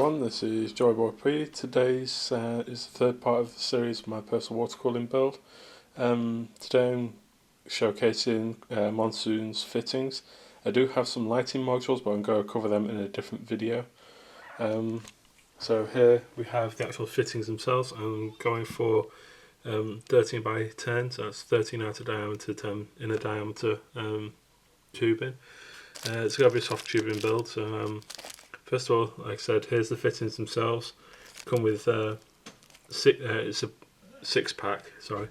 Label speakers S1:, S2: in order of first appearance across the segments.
S1: everyone, this is JayB. Today's is the third part of the series of my personal water cooling build. Today I'm showcasing Monsoon's fittings. I do have some lighting modules, but I'm going to cover them in a different video. So here we have the actual fittings themselves. I'm going for 13 by 10, so that's 13 outer diameter, 10 inner diameter tubing. It's going to be a soft tubing build, so first of all, like I said, here's the fittings themselves. Come with it's a 6-pack. Sorry,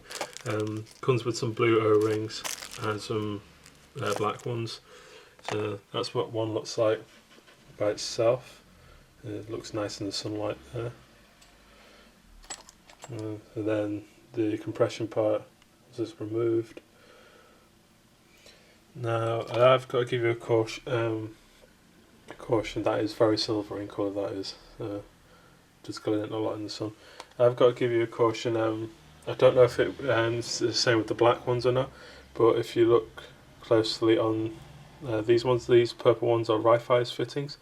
S1: comes with some blue O-rings and some black ones. So that's what one looks like by itself. It looks nice in the sunlight there. And then the compression part is just removed. Now I've got to give you a caution. That is very silver in colour. That is just glowing a lot in the sun. I've got to give you a caution. I don't know if it's the same with the black ones or not, but if you look closely on these ones, these purple ones are Wi-Fi's fittings.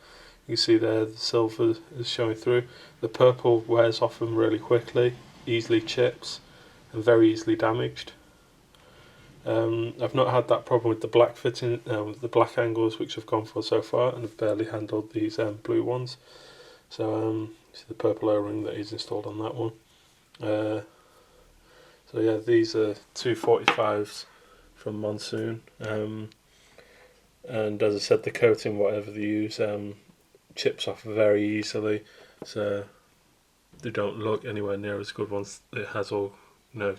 S1: You can see there the silver is showing through. The purple wears off them really quickly, easily chips, and very easily damaged. I've not had that problem with the black fitting, the black angles which I've gone for so far, and I've barely handled these blue ones. So see the purple O-ring that is installed on that one. So yeah, these are 245s from Monsoon, and as I said, the coating, whatever they use, chips off very easily, so they don't look anywhere near as good once it has all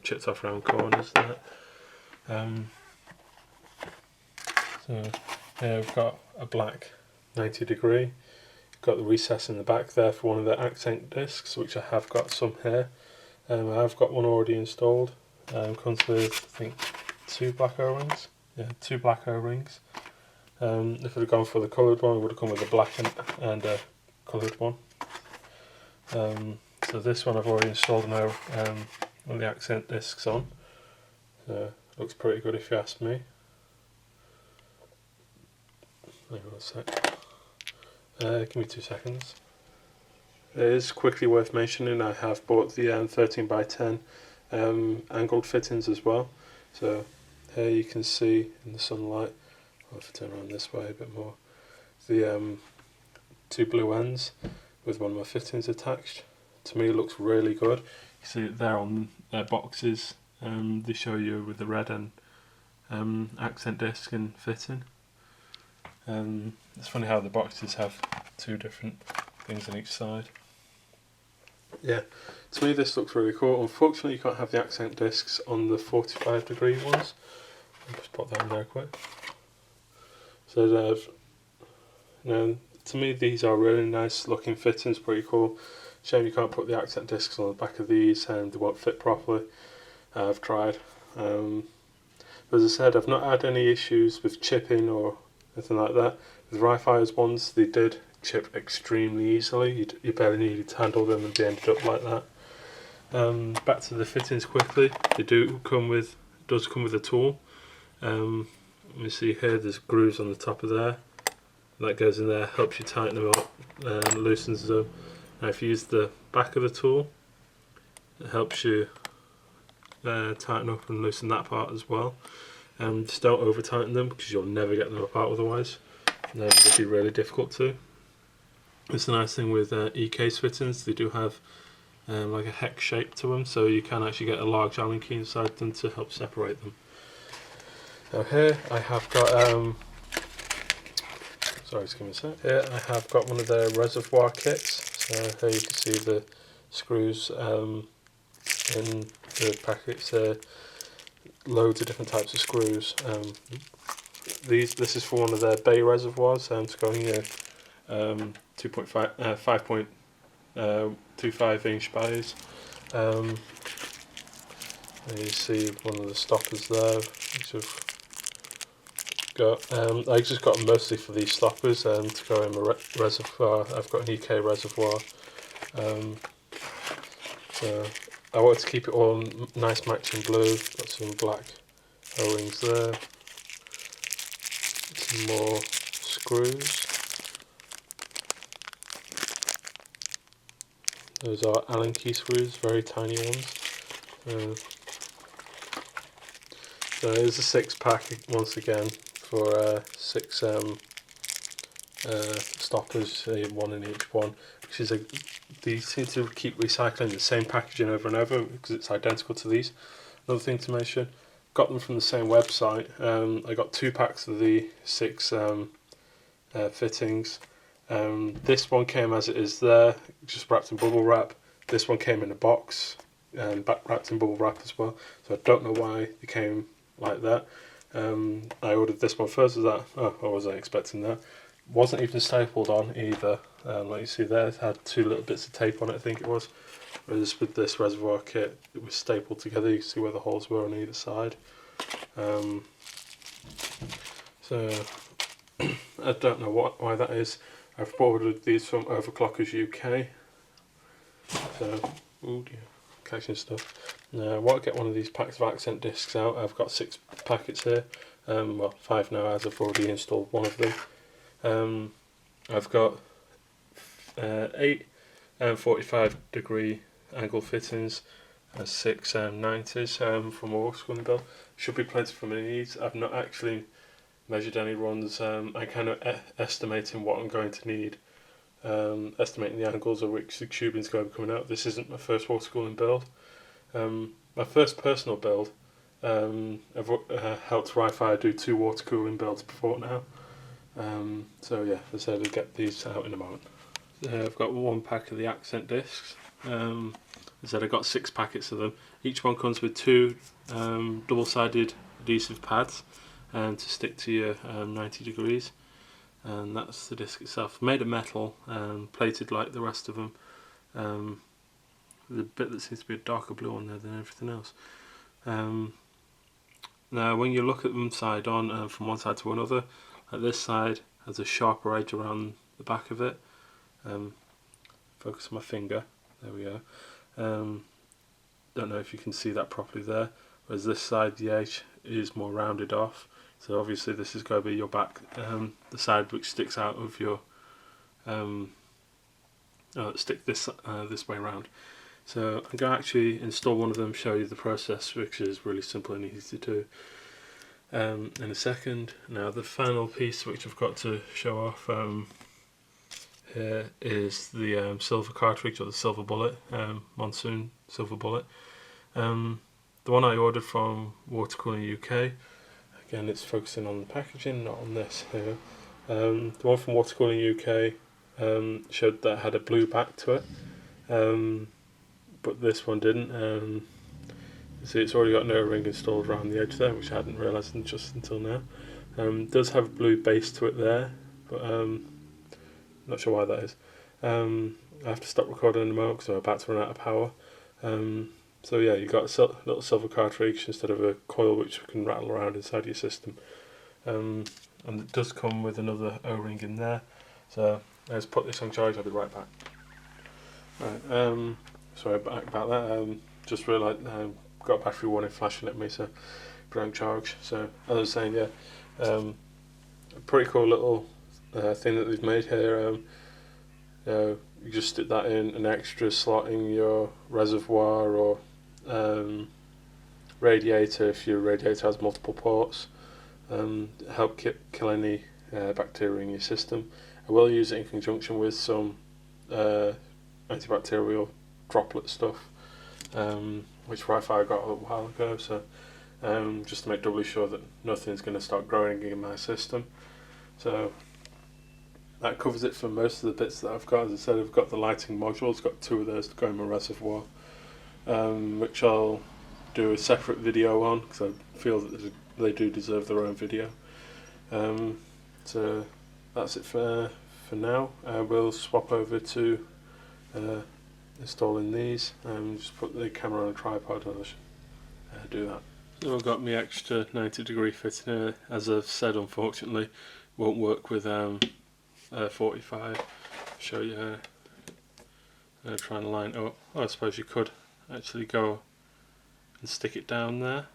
S1: chipped off around corners there. So here we've got a black 90 degree. Got the recess in the back there for one of the accent discs, which I have got some here. I've got one already installed. Comes with, I think, 2 black O-rings. Yeah, 2 black O-rings. If I'd have gone for the coloured one, it would have come with a black and a coloured one. So this one I've already installed now, one of the accent discs on. So looks pretty good if you ask me. Hang on a sec. Give me 2 seconds. It is quickly worth mentioning I have bought the 13 by 10 angled fittings as well. So here you can see in the sunlight, I'll have to turn around this way a bit more, the 2 blue ends with one of my fittings attached. To me it looks really good. You see it there on their boxes. They show you with the red and accent disc and fitting. It's funny how the boxes have 2 different things on each side. Yeah, to me this looks really cool. Unfortunately you can't have the accent discs on the 45 degree ones. I'll just put that in there quick. So to me these are really nice looking fittings, pretty cool. Shame you can't put the accent discs on the back of these and they won't fit properly. I've tried. As I said, I've not had any issues with chipping or anything like that. With Wi-Fi's ones, they did chip extremely easily. You barely needed to handle them and they ended up like that. Back to the fittings quickly. They does come with a tool. You see here there's grooves on the top of there. That goes in there, helps you tighten them up and loosens them. Now if you use the back of the tool, it helps you tighten up and loosen that part as well. Just don't over tighten them because you'll never get them apart otherwise. Then it'll be really difficult to. It's the nice thing with E-case fittings, they do have like a hex shape to them, so you can actually get a large Allen key inside them to help separate them. Now here I have got sorry, just give me a sec. Here I have got one of their reservoir kits. So here you can see the screws in the packets. Loads of different types of screws. This is for one of their bay reservoirs. It's going 5.25 inch bays. And you see one of the stoppers there, which I've got. I just got them mostly for these stoppers to go in my reservoir. I've got an EK reservoir. So I wanted to keep it all nice matching blue. Got some black O-rings there. Some more screws. Those are Allen key screws, very tiny ones. So here's a 6-pack once again for 6 stoppers, one in each one. Which is these seem to keep recycling the same packaging over and over because it's identical to these. Another thing to mention, got them from the same website. I got 2 packs of the 6 fittings. This one came as it is there, just wrapped in bubble wrap. This one came in a box, wrapped in bubble wrap as well. So I don't know why they came like that. I ordered this one first. I wasn't expecting that. Wasn't even stapled on either. Like you see there, it had 2 little bits of tape on it, I think it was. Whereas with this reservoir kit, it was stapled together. You can see where the holes were on either side. So I don't know why that is. I've ordered these from Overclockers UK. So, oh dear, catching stuff. Now, I want to get one of these packs of accent discs out. I've got 6 packets here. Well, 5 now, as I've already installed one of them. I've got 8 45-degree angle fittings, 6 90s from a water cooling build. Should be plenty for my needs. I've not actually measured any runs. I'm kind of estimating what I'm going to need, estimating the angles at which the tubing's going to be coming out. This isn't my first water cooling build. My first personal build, I've helped Wi-Fi do 2 water cooling builds before now. So yeah, I said I'll get these out in a moment. I've got 1 pack of the accent discs. I said I got 6 packets of them. Each one comes with 2 double-sided adhesive pads to stick to your 90 degrees, and that's the disc itself. Made of metal and plated like the rest of them. The bit that seems to be a darker blue on there than everything else. Now when you look at them side on, from one side to another, like this side has a sharper edge around the back of it. Focus on my finger, there we go. Don't know if you can see that properly there, whereas this side the edge is more rounded off. So obviously this is going to be your back, the side which sticks out of your, stick this way around. So I'm going to actually install one of them, show you the process, which is really simple and easy to do in a second. Now the final piece which I've got to show off here is the silver cartridge, or the silver bullet, Monsoon silver bullet. The one I ordered from Water Cooling UK. Again, it's focusing on the packaging, not on this here. The one from Water Cooling UK showed that it had a blue back to it, but this one didn't. You see, it's already got an O-ring installed around the edge there, which I hadn't realised just until now. It does have a blue base to it there, but not sure why that is. I have to stop recording in a moment because I'm about to run out of power. So yeah, you've got a little silver cartridge instead of a coil which can rattle around inside your system. And it does come with another O-ring in there. So let's put this on charge, I'll be right back. Right, sorry about that. Just realised got a battery warning flashing at me, so put it on charge. So as I was saying, yeah, a pretty cool little thing that they've made here. You just stick that in an extra slot in your reservoir or radiator if your radiator has multiple ports. Help kill any bacteria in your system. I will use it in conjunction with some antibacterial droplet stuff, which Wi-Fi got a while ago, so just to make doubly sure that nothing's going to start growing in my system. So that covers it for most of the bits that I've got. As I said, I've got the lighting modules, got 2 of those to go in my reservoir, which I'll do a separate video on because I feel that they do deserve their own video. So that's it for now. We'll swap over to installing these. Just put the camera on a tripod and I'll do that. So I've got my extra 90 degree fitting here. As I've said, unfortunately won't work with 45. Show you how. Try and line it up. Oh, I suppose you could actually go and stick it down there,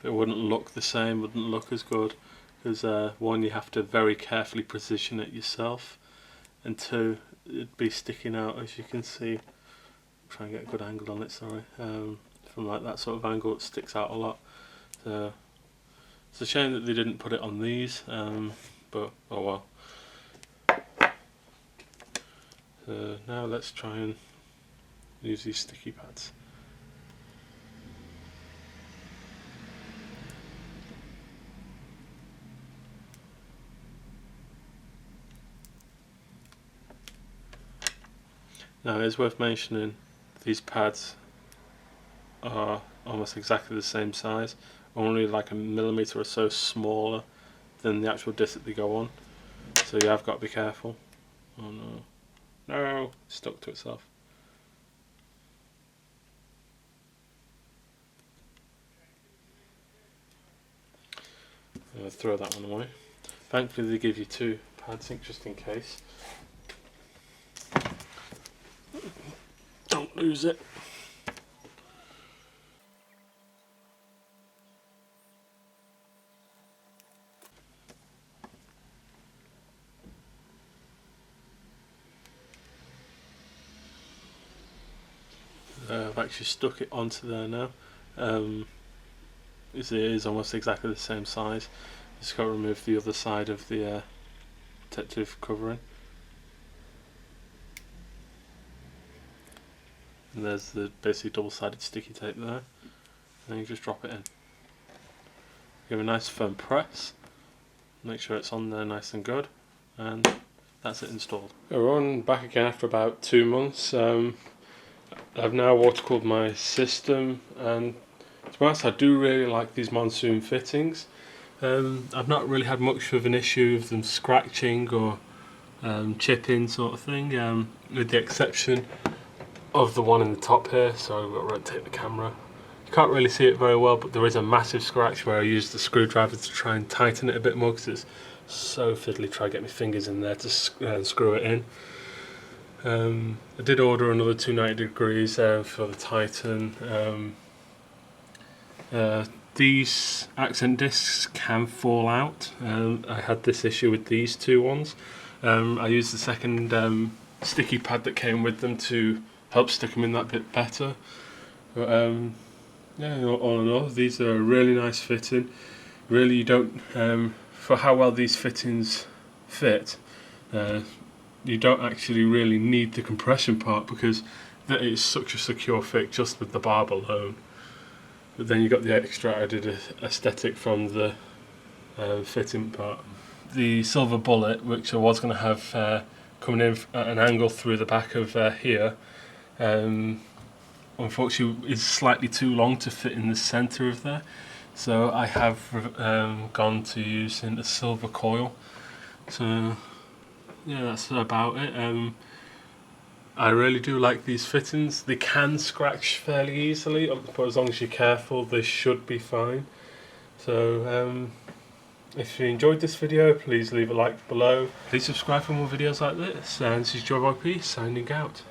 S1: but it wouldn't look the same, wouldn't look as good, because 1, you have to very carefully position it yourself, and 2, it'd be sticking out, as you can see try and get a good angle on it, sorry. From like that sort of angle it sticks out a lot. So it's a shame that they didn't put it on these, but oh well. So now let's try and use these sticky pads. Now it is worth mentioning these pads are almost exactly the same size, only like a millimetre or so smaller than the actual disc that they go on, so you have got to be careful. Oh no, no, it's stuck to itself. I'll throw that one away. Thankfully they give you two pads just in case. Don't lose it. I've actually stuck it onto there now. It is almost exactly the same size. Just got to remove the other side of the protective covering. And there's the basically double-sided sticky tape there. And you just drop it in. Give a nice firm press. Make sure it's on there nice and good. And that's it installed. We're on back again after about 2 months. I've now water-cooled my system, and to be honest I do really like these Monsoon fittings. I've not really had much of an issue with them scratching or chipping sort of thing, with the exception of the one in the top here. So I've got to rotate the camera. You can't really see it very well, but there is a massive scratch where I used the screwdriver to try and tighten it a bit more because it's so fiddly. Try to get my fingers in there to screw it in. I did order another 290 degrees for the Titan. These accent discs can fall out. I had this issue with these two ones. I used the second sticky pad that came with them to help stick them in that bit better. But yeah, all in all, these are a really nice fitting. Really, you don't, for how well these fittings fit, you don't actually really need the compression part because that is such a secure fit just with the barb alone. But then you got the extra added aesthetic from the fitting part. The silver bullet, which I was going to have coming in at an angle through the back of here, unfortunately is slightly too long to fit in the centre of there. So I have gone to using a silver coil. So yeah, that's about it. I really do like these fittings. They can scratch fairly easily, but as long as you're careful, they should be fine. So if you enjoyed this video, please leave a like below. Please subscribe for more videos like this. And this is JayB signing out.